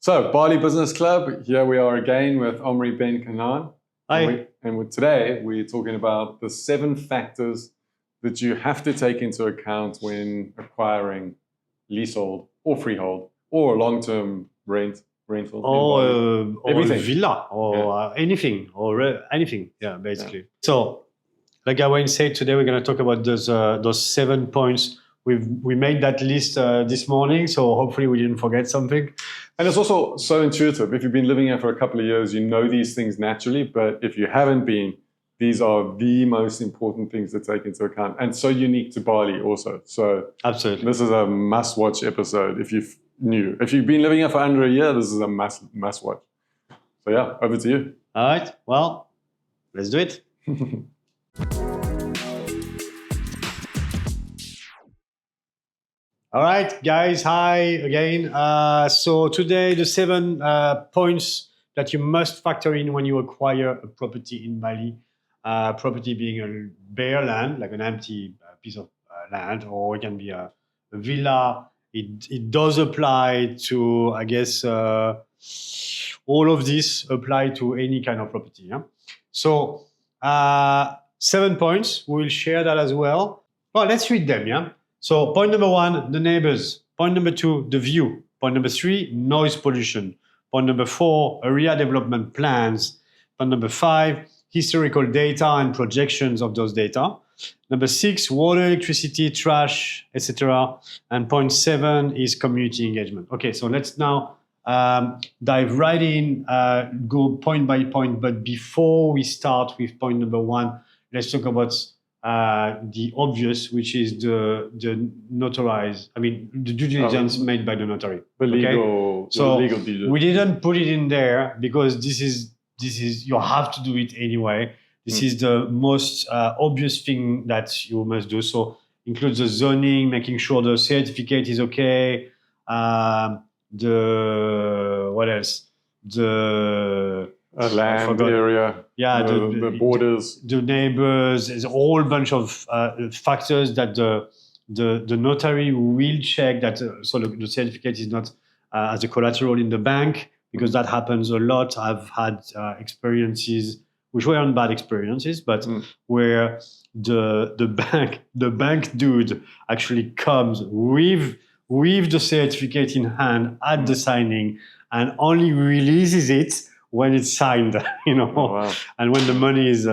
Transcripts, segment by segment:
So, Bali Business Club, here we are again with Omri Ben-Canaan. Hi. Today we're talking about the 7 factors that you have to take into account when acquiring leasehold or freehold or long-term rental. Or everything. villa or anything or anything. Yeah, basically. Yeah. So, like Gawain said, today we're going to talk about those 7 points. We made that list this morning, so hopefully we didn't forget something. And it's also so intuitive. If you've been living here for a couple of years, you know these things naturally. But if you haven't been, these are the most important things to take into account. And so unique to Bali also. So absolutely, this is a must-watch episode if you've new. If you've been living here for under a year, this is a must-watch. So yeah, over to you. All right. Well, let's do it. All right, guys. Hi again. So today, the 7 points that you must factor in when you acquire a property in Bali. Property being a bare land, like an empty piece of land, or it can be a villa. It does apply to, I guess, all of this apply to any kind of property. Yeah? So 7 points. We'll share that as well. Well, let's read them. Yeah. So point number 1, the neighbors. Point number 2, the view. Point number 3, noise pollution. Point number 4, area development plans. Point number 5, historical data and projections of those data. Number 6, water, electricity, trash, etc. And point 7 is community engagement. Okay, so let's now dive right in, go point by point. But before we start with point number 1, let's talk about the obvious, which is the notarized, the due diligence made by the notary. The legal, so legal due diligence. We didn't put it in there because this is you have to do it anyway. This is the most obvious thing that you must do. So includes the zoning, making sure the certificate is okay. What else? The land area, the borders, the neighbors. There's a whole bunch of factors that the notary will check that so the certificate is not as a collateral in the bank, because that happens a lot. I've had experiences which weren't bad experiences, but where the bank dude actually comes with the certificate in hand at the signing and only releases it when it's signed, Oh, wow. and when the money is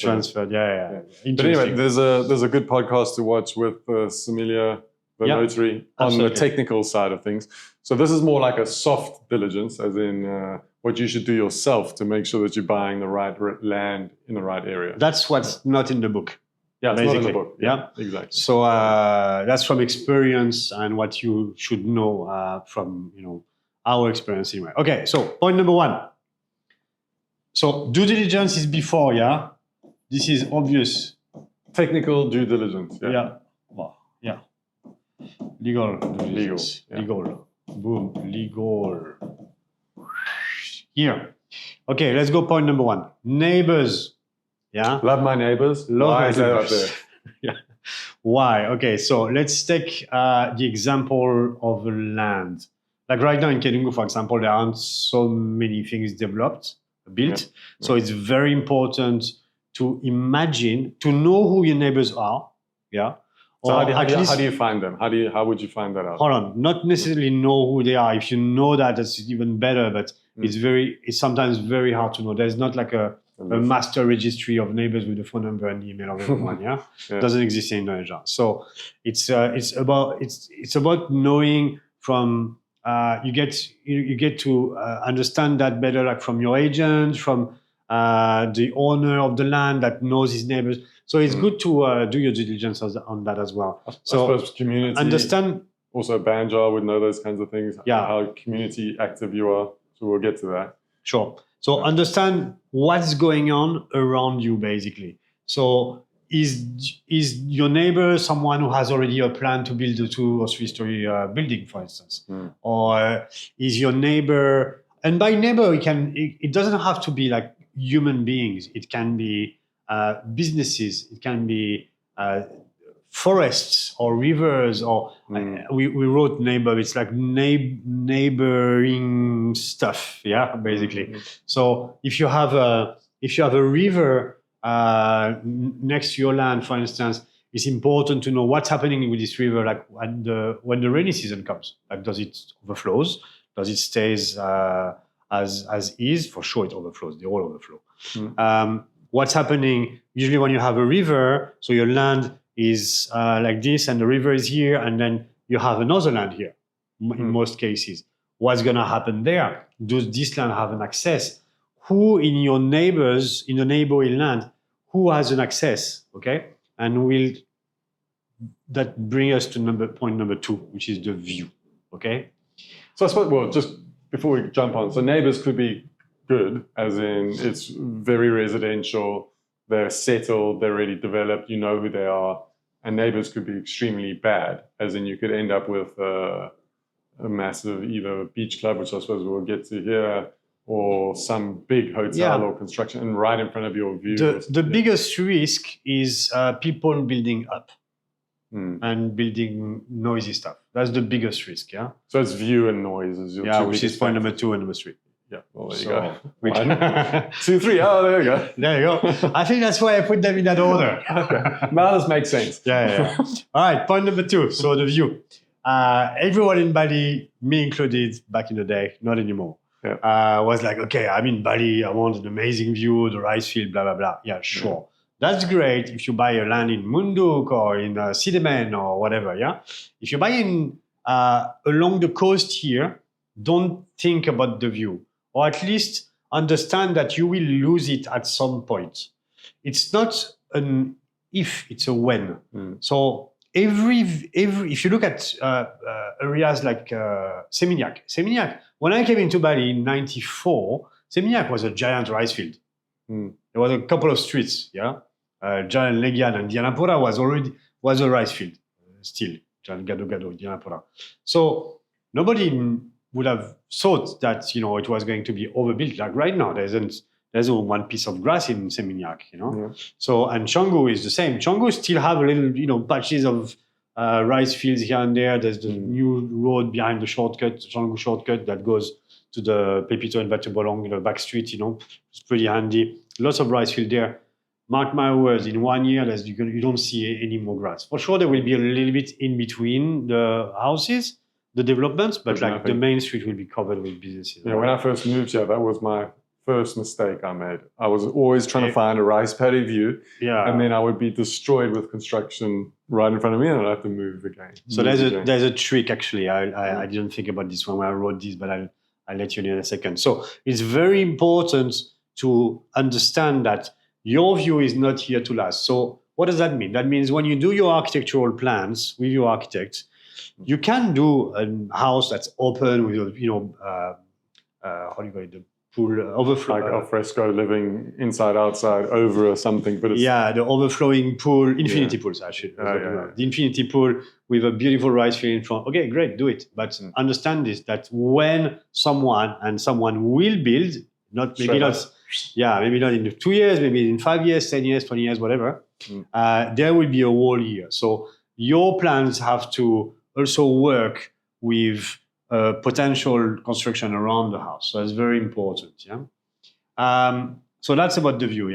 transferred. Yeah. But anyway, there's a good podcast to watch with Similia, the notary, on the technical side of things. So this is more like a soft diligence, as in what you should do yourself to make sure that you're buying the right land in the right area. That's what's not in the book. Yeah, it's not in the book. Yeah, exactly. So that's from experience and what you should know from our experience anyway. Okay, so point number 1. So due diligence is before, yeah? This is obvious. Technical due diligence. Yeah. Well, yeah. Legal. Yeah. Legal. Boom. Legal. Here. Okay, let's go point number 1. Neighbors. Yeah? Love my neighbors. Why is that up there? Yeah. Why? Okay, so let's take the example of land. Like right now in Kedungu, for example, there aren't so many things built. Yeah. So it's very important to imagine, to know who your neighbors are. Yeah. So how do you find them? How would you find that out? Hold on. Not necessarily know who they are. If you know that, that's even better. But it's sometimes very hard to know. There's not like a master registry of neighbors with the phone number and email of everyone. Yeah. Doesn't exist in Indonesia. So it's about knowing from. You get to understand that better, like from your agent, from the owner of the land that knows his neighbors. So it's good to do your due diligence on that as well. So I suppose community. Understand. Also, Banjar would know those kinds of things. Yeah. How community active you are. So we'll get to that. Sure. So understand what's going on around you, basically. So is your neighbor someone who has already a plan to build a 2 or 3-story building, for instance? Or is your neighbor, and by neighbor, it doesn't have to be like human beings. It can be businesses. It can be forests or rivers or we wrote neighbor. It's like neighboring stuff, basically. So if you have a river next to your land, for instance, it's important to know what's happening with this river, like when the rainy season comes. Like, does it overflows? Does it stays as is? For sure, it overflows. They all overflow. What's happening usually when you have a river? So your land is like this, and the river is here, and then you have another land here. In most cases, what's going to happen there? Does this land have an access? Who in your neighbors, in the neighboring land, who has an access? Okay, and that bring us to point number 2, which is the view. Okay. So I suppose, well, just before we jump on, so neighbors could be good, as in it's very residential, they're settled, they're already developed, you know who they are. And neighbors could be extremely bad, as in you could end up with a massive either beach club, which I suppose we'll get to here, or some big hotel or construction, and right in front of your view. The biggest risk is people building up and building noisy stuff. That's the biggest risk, So it's view and noise as your two which is point number 2 and number 3. Yeah, well, there you go. 1, 2, 3. Oh, there you go. There you go. I think that's why I put them in that order. Okay. Now this makes sense. Yeah. All right, point number 2. So the view. Everyone in Bali, me included, back in the day, not anymore, was like, okay, I'm in Bali. I want an amazing view, the rice field, blah, blah, blah. Yeah, sure. That's great if you buy a land in Munduk or in Sidemen or whatever, If you buy in along the coast here, don't think about the view. Or at least understand that you will lose it at some point. It's not an if, it's a when. So if you look at areas like Seminyak, when I came into Bali in '94, Seminyak was a giant rice field. There was a couple of streets, Jalan Legian and Dianapura was a rice field still. Jalan Gado, Dianapura. So nobody would have thought that it was going to be overbuilt. Like right now, there's one piece of grass in Seminyak, So, and Canggu is the same. Canggu still have a little patches of rice fields here and there. There's the new road behind the Canggu shortcut that goes to the Pepito and Batubolong, back street. It's pretty handy. Lots of rice field there. Mark my words, in 1 year, you don't see any more grass. For sure, there will be a little bit in between the houses, the developments, but like the main street will be covered with businesses. Yeah, when I first moved here, that was my first mistake I made. I was always trying to find a rice paddy view, and then I would be destroyed with construction right in front of me, and I'd have to move again. So there's a trick, actually. I didn't think about this one when I wrote this, but I'll let you know in a second. So it's very important to understand that your view is not here to last. So what does that mean? That means when you do your architectural plans with your architect, you can do a house that's open with how do you call it, the pool overflow, like al fresco living inside outside over or something. But it's the overflowing pool, infinity pools actually. The infinity pool with a beautiful rice field in front. Okay, great, do it. But understand this: that when someone will build, maybe not in 2 years, maybe in 5 years, 10 years, 20 years, whatever. There will be a wall here. So your plans have to also work with potential construction around the house. So it's very important. So that's about the view.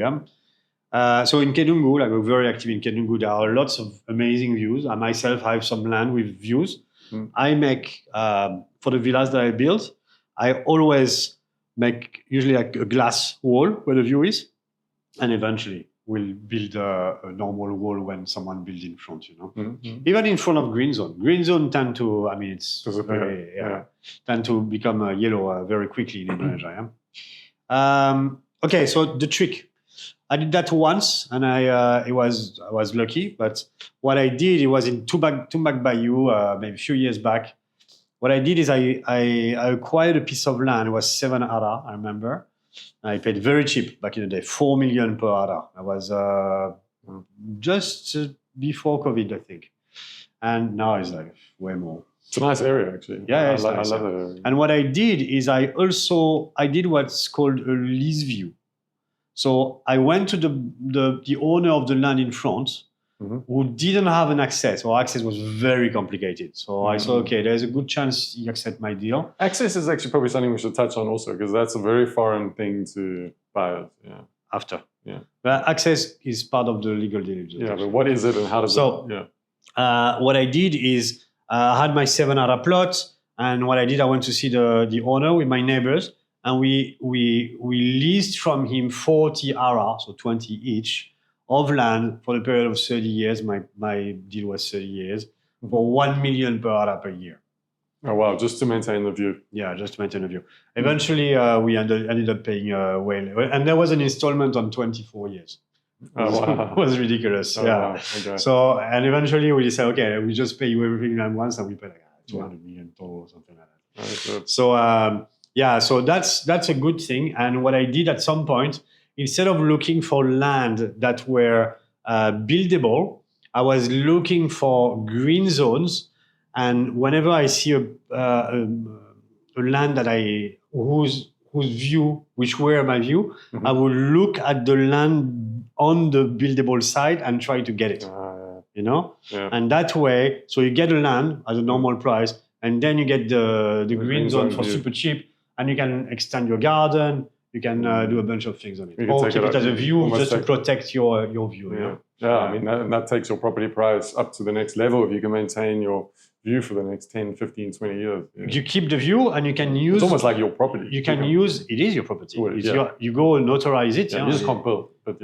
So in Kedungu, like we're very active in Kedungu, there are lots of amazing views. I myself have some land with views. I make, for the villas that I build, I always make usually like a glass wall where the view is, and eventually we'll build a normal wall when someone builds in front, Even in front of green zone. Green zone tend to, tend to become yellow very quickly in Indonesia. Okay, so the trick. I did that once, and I was lucky. But what I did, it was in Tumbak Bayou, maybe a few years back. What I did is I acquired a piece of land. It was 7 ara, I remember. I paid very cheap back in the day, 4 million per ara. I was just before COVID, I think. And now it's like way more. It's a nice area, actually. Yeah, I love that area. And what I did is I did what's called a lease view. So I went to the owner of the land in front, who didn't have an access, or access was very complicated. So I said, okay, there's a good chance he accept my deal. Access is actually probably something we should touch on also, because that's a very foreign thing to buyers. Yeah. After. Yeah. But access is part of the legal diligence. Yeah, but what is it and how does what I did is I had my 7-ara plot, and what I did, I went to see the owner with my neighbors, and we leased from him 40 ara, so 20 each, of land for the period of 30 years. My deal was 30 years for 1 million per ara per year. Oh wow! Just to maintain the view. Yeah, just to maintain the view. Eventually, we ended up paying well, and there was an installment on 24 years. Oh wow! It was ridiculous. Oh, yeah. Wow. Okay. So, and eventually we said, okay, we just pay you everything at once, and we pay like 200 million total or something like that. Oh, so, so that's a good thing. And what I did at some point, instead of looking for land that were buildable, I was looking for green zones. And whenever I see a land that whose view, which were my view, I would look at the land on the buildable side and try to get it. You know, and that way, so you get the land at a normal price, and then you get the green zone for super cheap, and you can extend your garden. You can do a bunch of things on it, or keep it as a view just to protect your view. I mean, that takes your property price up to the next level if you can maintain your view for the next 10, 15, 20 years. Yeah. You keep the view, and you can use... It's almost like your property. You can use... It is your property. You go and notarize it. You just can't build, but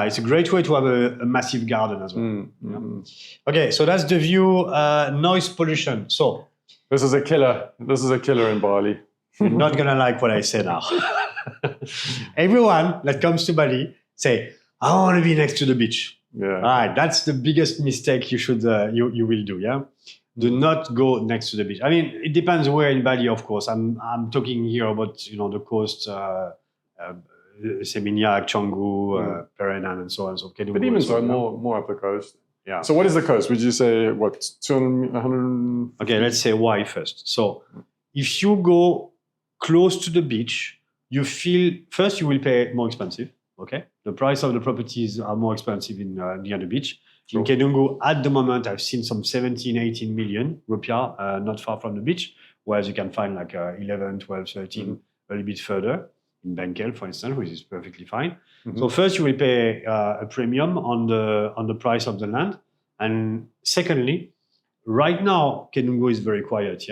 it's a great way to have a massive garden as well. Okay, so that's the view. Noise pollution. So... This is a killer. This is a killer in Bali. You're not going to like what I say now. Everyone that comes to Bali say, I want to be next to the beach. Yeah. All right, that's the biggest mistake you should you will do. Yeah, do not go next to the beach. I mean, it depends where in Bali, of course. I'm talking here about the coast, Seminyak, Canggu, Perenan, and so on. So but even so, more up the coast. Yeah. So what is the coast? Would you say 200, 100? Okay, let's say why first. So if you go close to the beach, you will pay more expensive. Okay, the price of the properties are more expensive near the beach. Sure. In Kedungu, at the moment, I've seen some 17, 18 million rupiah, not far from the beach, whereas you can find like 11, 12, 13, a little bit further in Benkel, for instance, which is perfectly fine. So first, you will pay a premium on the price of the land, and secondly, right now Kedungu is very quiet,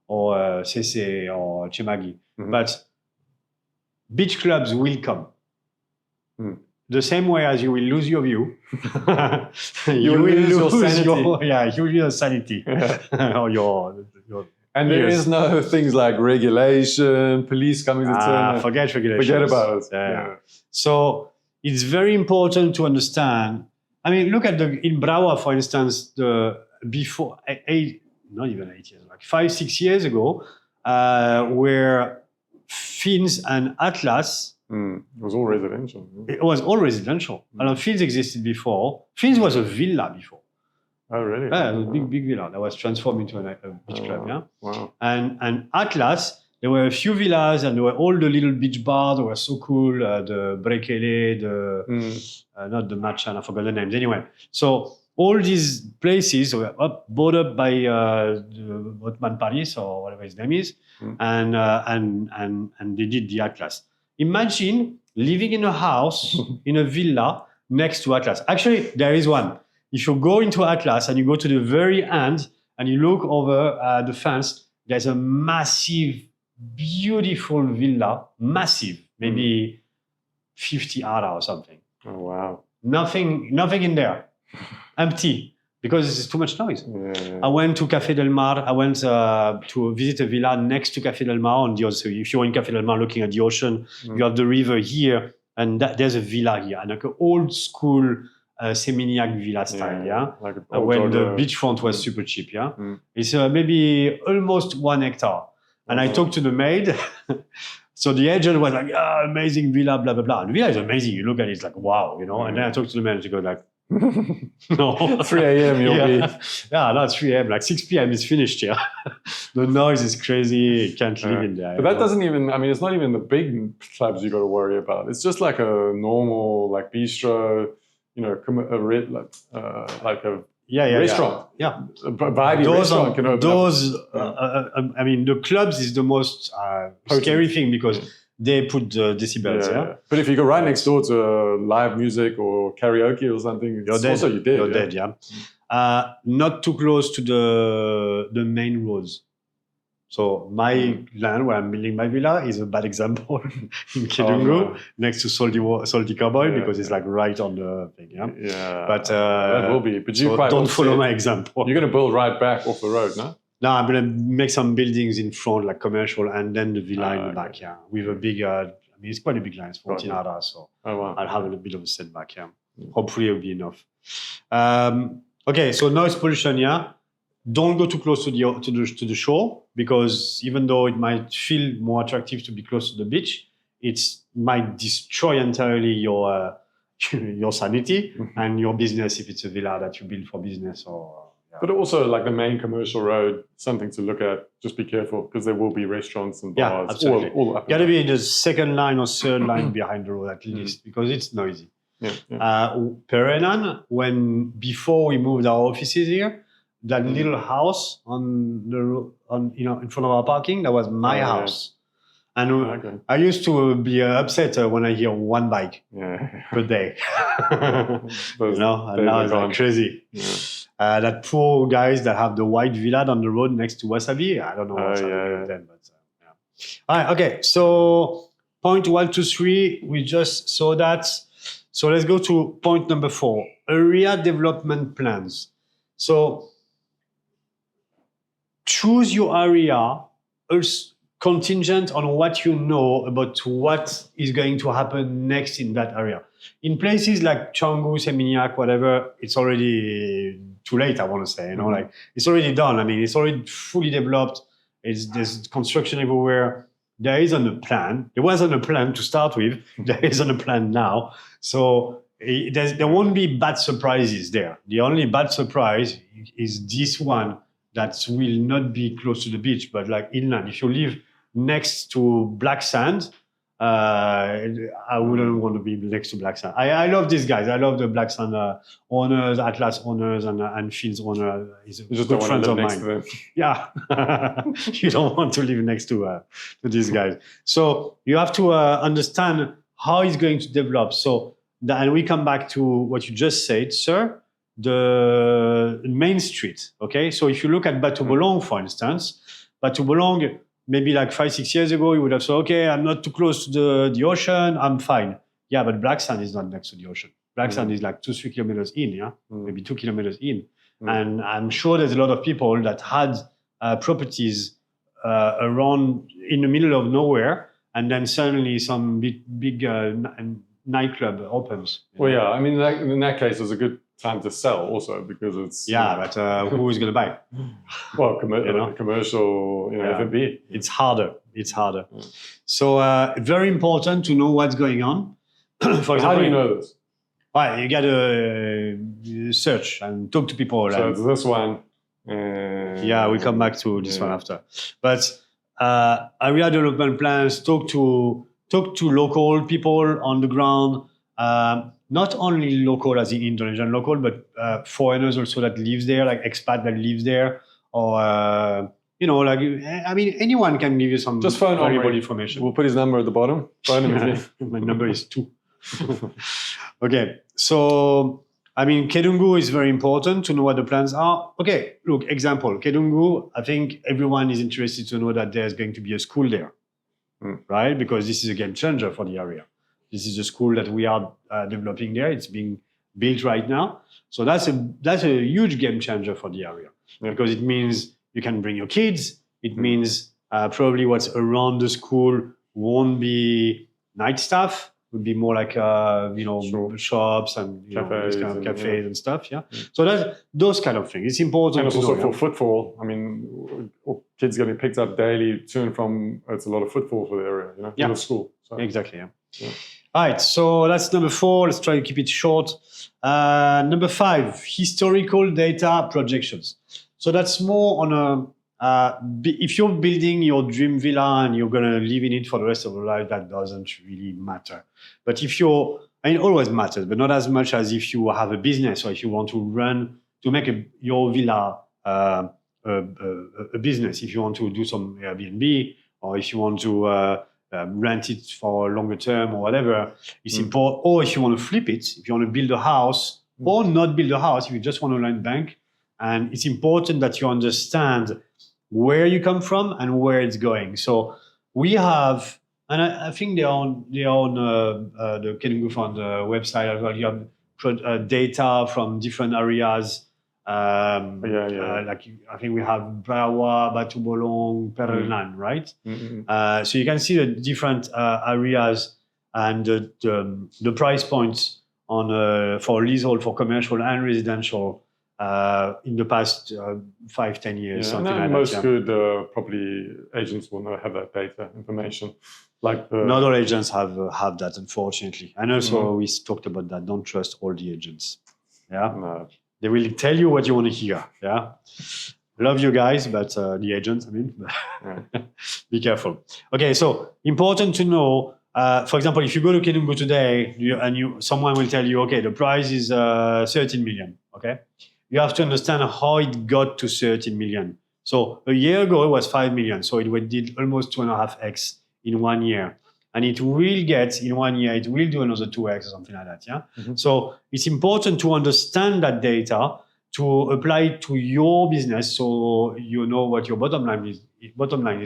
or Sese or Chemagi, but beach clubs will come. The same way as you will lose your view, you will lose your sanity. Your sanity or your. And there is no things like regulation, police coming to turn. Forget regulations. Forget about it. Yeah. So it's very important to understand. I mean, look at in Brawa, for instance, not even 8 years, like 5-6 years ago, where Fins and Atlas. It was all residential. It was all residential. Fins existed before. Fins was a villa before. Oh, really? Yeah, it was a big villa that was transformed into a beach club. Yeah. Wow. And Atlas, there were a few villas, and there were all the little beach bars that were so cool. The Brekele, not the Machan, I forgot the names. Anyway, so all these places were bought up by Otman Paris or whatever his name is, and they did the Atlas. Imagine living in a house, in a villa next to Atlas. Actually, there is one. If you go into Atlas and you go to the very end and you look over the fence, there's a massive, beautiful villa, massive, maybe 50 ara or something. Oh, wow. Nothing in there, empty, because it's too much noise. Yeah. I went to Café Del Mar. I went to visit a villa next to Café Del Mar. On the other, so if you're in Café Del Mar looking at the ocean, you have the river here, and there's a villa here, and like an old school Seminyak villa style, like when the beachfront was super cheap, It's maybe almost 1 hectare. And I talked to the maid. So the agent was like, amazing villa, blah, blah, blah. The villa is amazing. You look at it, it's like, wow, And then I talked to the man, and she goes like, No. 3 a.m. you'll be. Yeah, not 3 a.m. Like 6 p.m. is finished here. The noise is crazy. You can't live in there. But that doesn't even, I mean, it's not even the big clubs you got to worry about. It's just like a normal, like bistro, you know, like a restaurant. Yeah. A vibey restaurant can open up. I mean, the clubs is the most scary thing because they put the decibels, yeah. But if you go right next door to live music or karaoke or something, you're dead. You're dead, yeah. Not too close to the main roads. So my land where I'm building my villa is a bad example in Kedungu, next to Salty Cowboy, because it's like right on the thing, yeah. Yeah. But that will be. But you don't follow my example. You're going to build right back off the road, no? No, I'm going to make some buildings in front, like commercial, and then the villa in the back, yeah. With a big, I mean, it's quite a big land, it's 14 aras, so I'll have a bit of a setback, yeah. Hopefully it'll be enough. Okay, so noise pollution, yeah. Don't go too close to the shore, because even though it might feel more attractive to be close to the beach, it might destroy entirely your sanity and your business if it's a villa that you build for business or. But also, like the main commercial road, something to look at. Just be careful because there will be restaurants and bars. Yeah, absolutely. All up. Got to be in the second line or third line behind the road at least, because it's noisy. Perenan, before we moved our offices here, that little house in front of our parking, that was my house. And I used to be upset when I hear one bike per day. And now it's like crazy. Yeah. That poor guys that have the white villa down the road next to Wasabi, I don't know what's happening with them. But, All right, okay. So point 1, 2, 3, we just saw that. So let's go to point number 4, area development plans. So choose your area contingent on what you know about what is going to happen next in that area. In places like Canggu, Seminyak, whatever, it's already too late, I want to say. Like it's already done. I mean, it's already fully developed. There's construction everywhere. There isn't a plan. There wasn't a plan to start with. There isn't a plan now. So there won't be bad surprises there. The only bad surprise is this one that will not be close to the beach, but like inland. If you live next to black sand, I wouldn't want to be next to black sand. I love these guys. I love the black sand owners, Atlas owners, and Fields owner. He's a good friend of mine. Yeah, you don't want to live next to these guys. So you have to understand how it's going to develop. So, and we come back to what you just said, sir. The main street. Okay, so if you look at Batu Bolong, for instance, Batu Bolong, maybe like 5-6 years ago, you would have said, okay, I'm not too close to the ocean, I'm fine. Yeah, but Black Sand is not next to the ocean. Black Sand is like 2-3 kilometers in, maybe 2 kilometers in. And I'm sure there's a lot of people that had properties around in the middle of nowhere, and then suddenly some big nightclub opens. Well, yeah, I mean, in that case, there's a good time to sell also because it's... Yeah, but who is going to buy? Well, commercial, F&B. It's harder. So very important to know what's going on. For example, how do you know this? Well, you got to search and talk to people. So it's this one. Yeah, we'll come back to this one after. But area development plans, talk to local people on the ground. Not only local as in Indonesian local, but foreigners also that lives there, like expat that lives there, or anyone can give you some just phone valuable Omri. Information. We'll put his number at the bottom. Phone him if you... My number is 2. Okay, so Kedungu is very important to know what the plans are. Okay, look, example, Kedungu, I think everyone is interested to know that there's going to be a school there, right? Because this is a game changer for the area. This is a school that we are developing there. It's being built right now. So that's a huge game changer for the area because it means you can bring your kids. It means probably what's around the school won't be night stuff. It would be more like shops and cafes and stuff. Yeah. So that's those kind of things. It's important. And also for footfall. I mean, kids getting picked up daily to and from. It's a lot of footfall for the area. For the school. So. Exactly. Yeah. All right, so that's number 4. Let's try to keep it short. Number 5, historical data projections. So that's more on if you're building your dream villa and you're going to live in it for the rest of your life, that doesn't really matter. But if it always matters, but not as much as if you have a business or if you want to make your villa a business. If you want to do some Airbnb or if you want to rent it for a longer term or whatever, it's important. Or if you want to flip it, if you want to build a house or not build a house, if you just want to land bank, and it's important that you understand where you come from and where it's going. So we have, and I think they're on the Kenungu Fund website as well. You have data from different areas. Like I think we have Brawa, Batu Bolong, Perenan, right? So you can see the different areas and the price points on for leasehold, for commercial and residential in the past 5-10 years. Something like most that. good property agents will not have that data information. Not all agents have that, unfortunately. And also we talked about that. Don't trust all the agents. Yeah. No. They will tell you what you want to hear. Yeah. Love you guys, but the agents, I mean, be careful. Okay, so important to know. For example, if you go to Kenungu today someone will tell you, okay, the price is 13 million. Okay, you have to understand how it got to 13 million. So a year ago it was 5 million. So it did almost 2.5x in 1 year. And it will get, in 1 year, it will do another 2x or something like that, yeah? So it's important to understand that data, to apply it to your business so you know what your bottom line is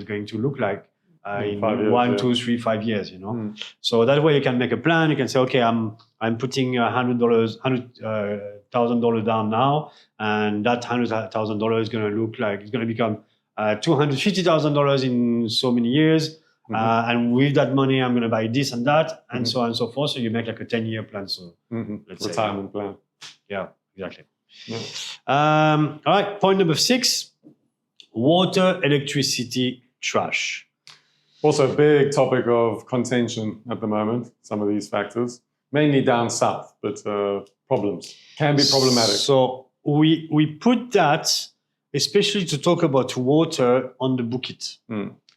going to look like in 5 years, 1, 2, 3, 5 years, you know? So that way you can make a plan. You can say, okay, I'm putting $100,000 down now, and that $100,000 is going to look like, it's going to become $250,000 in so many years. And with that money, I'm going to buy this and that, and so on and so forth. So you make like a 10-year plan. So let's say, retirement plan. Yeah, exactly. All right, point number 6, water, electricity, trash. Also a big topic of contention at the moment, some of these factors, mainly down south, but problems. Can be problematic. So we put that, especially to talk about water, on the Bukit.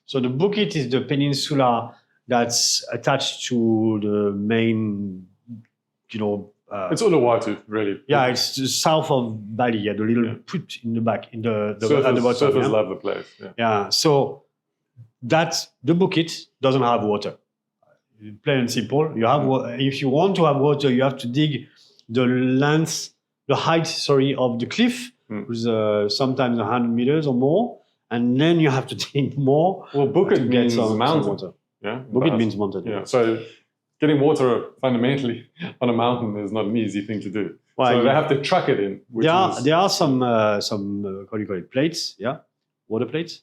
So the Bukit is the peninsula that's attached to the main, it's Uluwatu, really. Yeah, it's the south of Bali, the little put in the back, at the bottom. Surfers love the place. Yeah, so the Bukit doesn't have water. Plain and simple. You have if you want to have water, you have to dig the height of the cliff, which is sometimes 100 meters or more. And then you have to dig more. Well, Bukit means mountain. Water. Yeah, Bukit means mountain. Yeah, so getting water fundamentally on a mountain is not an easy thing to do. Well, so they have to truck it in. There are some what do you call it, plates? Yeah, water plates,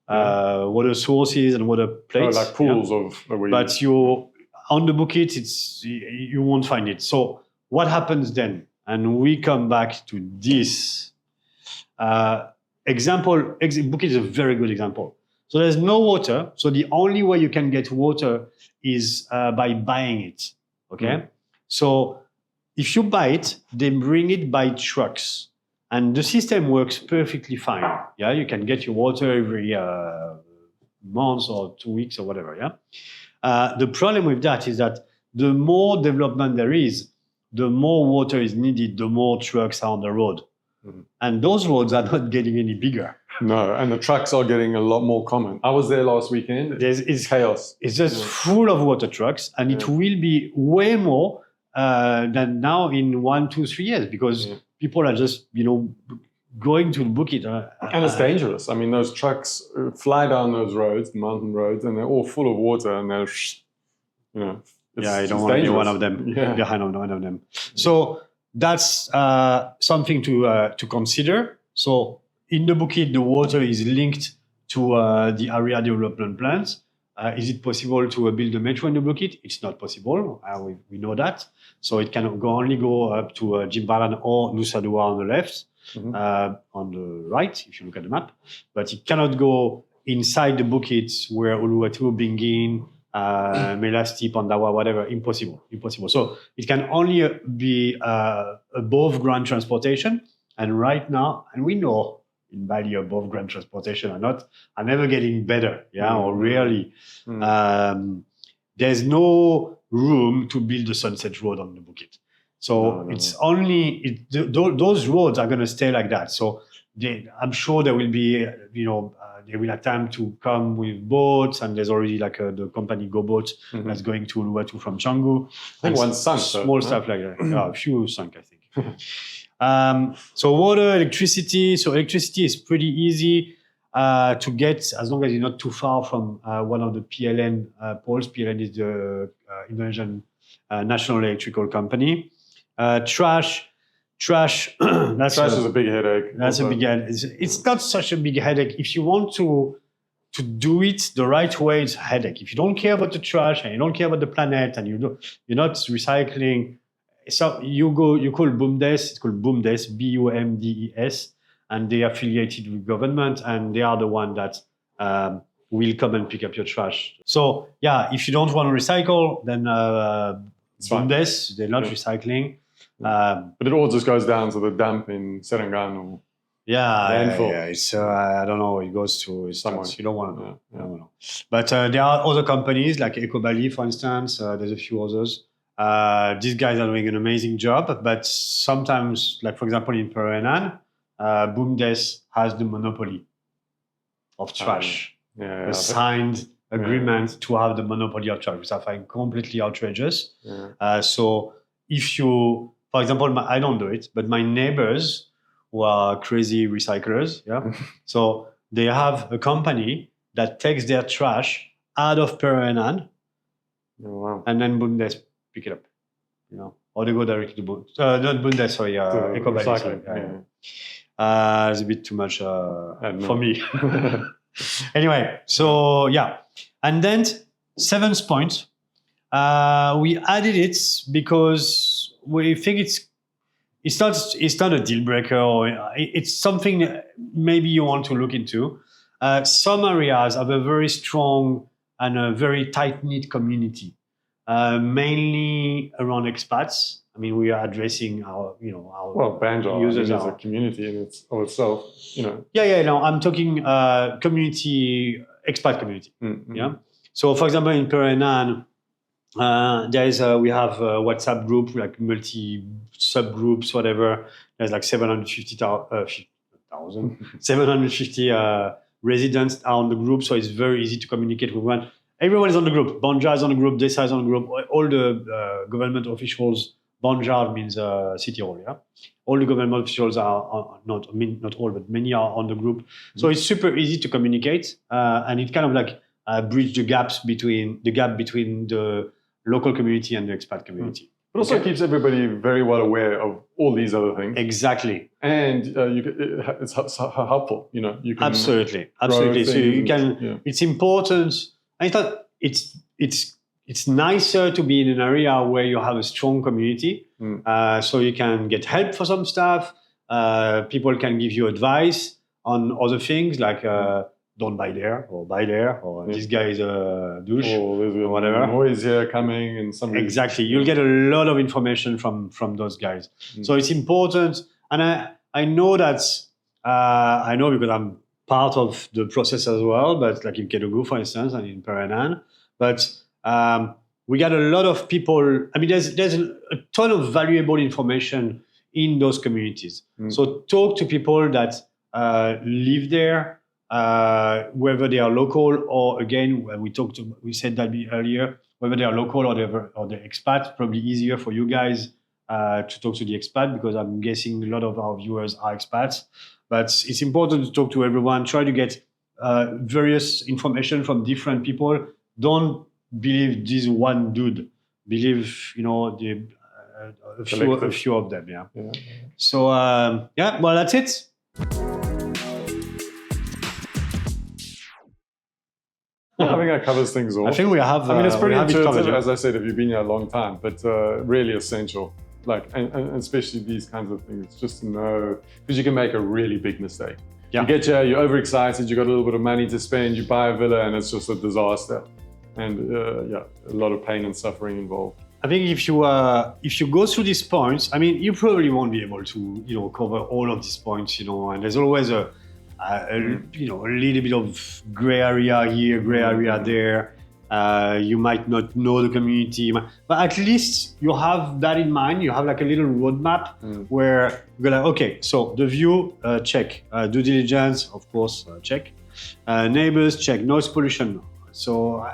water sources and water plates. Like pools But on the Bukit, you won't find it. So what happens then? And we come back to this. Bukit is a very good example. So there's no water. So the only way you can get water is by buying it. Okay. So if you buy it, they bring it by trucks, and the system works perfectly fine. Yeah, you can get your water every month or 2 weeks or whatever. Yeah. The problem with that is that the more development there is, the more water is needed, the more trucks are on the road. And those roads are not getting any bigger. No, and the trucks are getting a lot more common. I was there last weekend. It's chaos. It's just full of water trucks, and it will be way more than now in 1, 2, 3 years, because people are just, going to book it. And it's dangerous. I mean, those trucks fly down those roads, mountain roads, and they're all full of water, and they're, I don't want to be one of them. Behind one of them. So that's something to consider. So in the Bukit, the water is linked to the area development plans. Is it possible to build a metro in the Bukit? It's not possible. We know that. So it can only go up to Jimbaran or Nusa Dua on the left, on the right, if you look at the map. But it cannot go inside the Bukit where Uluwatu, Bingin, Melasti, Pandawa, whatever, impossible. So it can only be above ground transportation. And right now, and we know in Bali above ground transportation are never getting better, or rarely. There's no room to build a sunset road on the Bukit. So only those roads are going to stay like that. So I'm sure there will be, they will attempt to come with boats, and there's already like the company Go Boat that's going to Uluwatu from Canggu. I think one sunk. Small stuff like that. A few sunk, I think. So water, electricity. So electricity is pretty easy to get as long as you're not too far from one of the PLN poles. PLN is the Indonesian National Electrical Company. Trash. Trash is a big headache. That's a big headache. It's not such a big headache. If you want to do it the right way, it's a headache. If you don't care about the trash and you don't care about the planet and you're not recycling, so you call BUMDES. It's called BUMDES, BUMDES, and they are affiliated with government, and they are the one that will come and pick up your trash. So if you don't want to recycle, then BUMDES, they're not recycling. But it all just goes down to the dump in Serengano. It's I don't know. It goes to somewhere you don't want to know. I don't know. But there are other companies like Eco Bali, for instance. There's a few others. These guys are doing an amazing job. But sometimes, like for example, in Perenan, BUMDES has the monopoly of trash. A signed agreement to have the monopoly of trash, which I find completely outrageous. So if you, for example, I don't do it, but my neighbors who are crazy recyclers, so they have a company that takes their trash out of Perenan, and then BUMDES pick it up, or they go directly to not BUMDES, sorry, Eco Bali. It's a bit too much for me. Anyway, so and then seventh point, we added it because we think it's not a deal breaker, or it's something that maybe you want to look into. Some areas have a very strong and a very tight-knit community, mainly around expats. I mean, we are addressing our Banjar users as a community in itself. No, I'm talking community, expat community. So, for example, in Perenan, we have a WhatsApp group, like multi subgroups, whatever. There's like 750 residents are on the group, so it's very easy to communicate with one. Everyone is on the group. Banjar is on the group. Desa is on the group. All the government officials. Banjar means city hall. All the government officials are not all, but many are on the group. So it's super easy to communicate, and it kind of like bridge the gap between the local community and the expat community. It also keeps everybody very well aware of all these other things. Exactly. And it's helpful. You can absolutely. So you can. It's important. I thought it's nicer to be in an area where you have a strong community, so you can get help for some stuff. People can give you advice on other things like don't buy there, or this guy is a douche, or whatever. Noise here coming, and something. Exactly, you'll get a lot of information from those guys. So it's important, and I know that I know because I'm part of the process as well. But like in Kedougou, for instance, and in Perenan, but we got a lot of people. I mean, there's a ton of valuable information in those communities. So talk to people that live there. Whether they are local or again, we said that earlier, whether they are local or they're expat, probably easier for you guys to talk to the expat, because I'm guessing a lot of our viewers are expats. But it's important to talk to everyone. Try to get various information from different people. Don't believe this one dude. Believe a few of them. Yeah. So well, that's it. I think that covers things all. I think we have. It's pretty intuitive, as I said, if you've been here a long time, but really essential. And especially these kinds of things, just to know, because you can make a really big mistake. You get here, you're overexcited, you got a little bit of money to spend, you buy a villa, and it's just a disaster. and a lot of pain and suffering involved. I think if you go through these points, I mean, you probably won't be able to cover all of these points, and there's always a little bit of gray area here, gray area there. You might not know the community, but at least you have that in mind. You have like a little roadmap where you're like, okay, so the view, check. Due diligence, of course, check. Neighbors, check. Noise pollution. So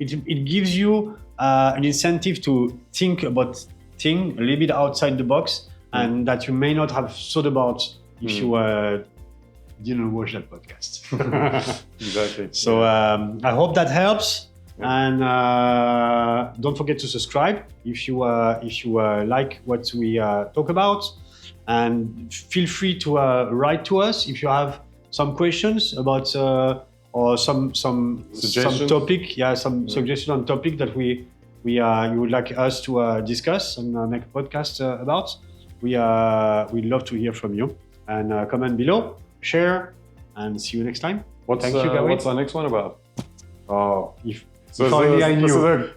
it gives you an incentive to think about things a little bit outside the box, and that you may not have thought about if you didn't watch that podcast. Exactly. So I hope that helps, and don't forget to subscribe if you like what we talk about, and feel free to write to us if you have some questions about or some topic, suggestion on topic that you would like us to discuss and make a podcast about. We'd love to hear from you, and comment below, share, and see you next time. Thank you, Gawain. What's our next one about? Oh, if only I knew.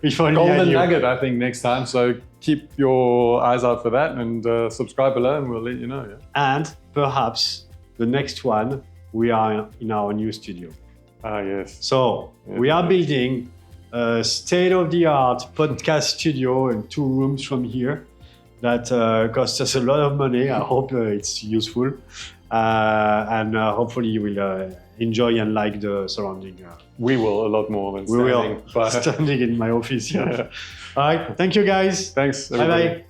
This is a golden nugget, I think, next time. So keep your eyes out for that, and subscribe below, and we'll let you know. Yeah? And perhaps the next one, we are in our new studio. Ah, yes. So we are building a state-of-the-art podcast studio in 2 rooms from here that costs us a lot of money. I hope it's useful. And hopefully you will enjoy and like the surrounding. We will a lot more than standing. Standing in my office. Yeah. All right. Thank you, guys. Thanks. Bye-bye.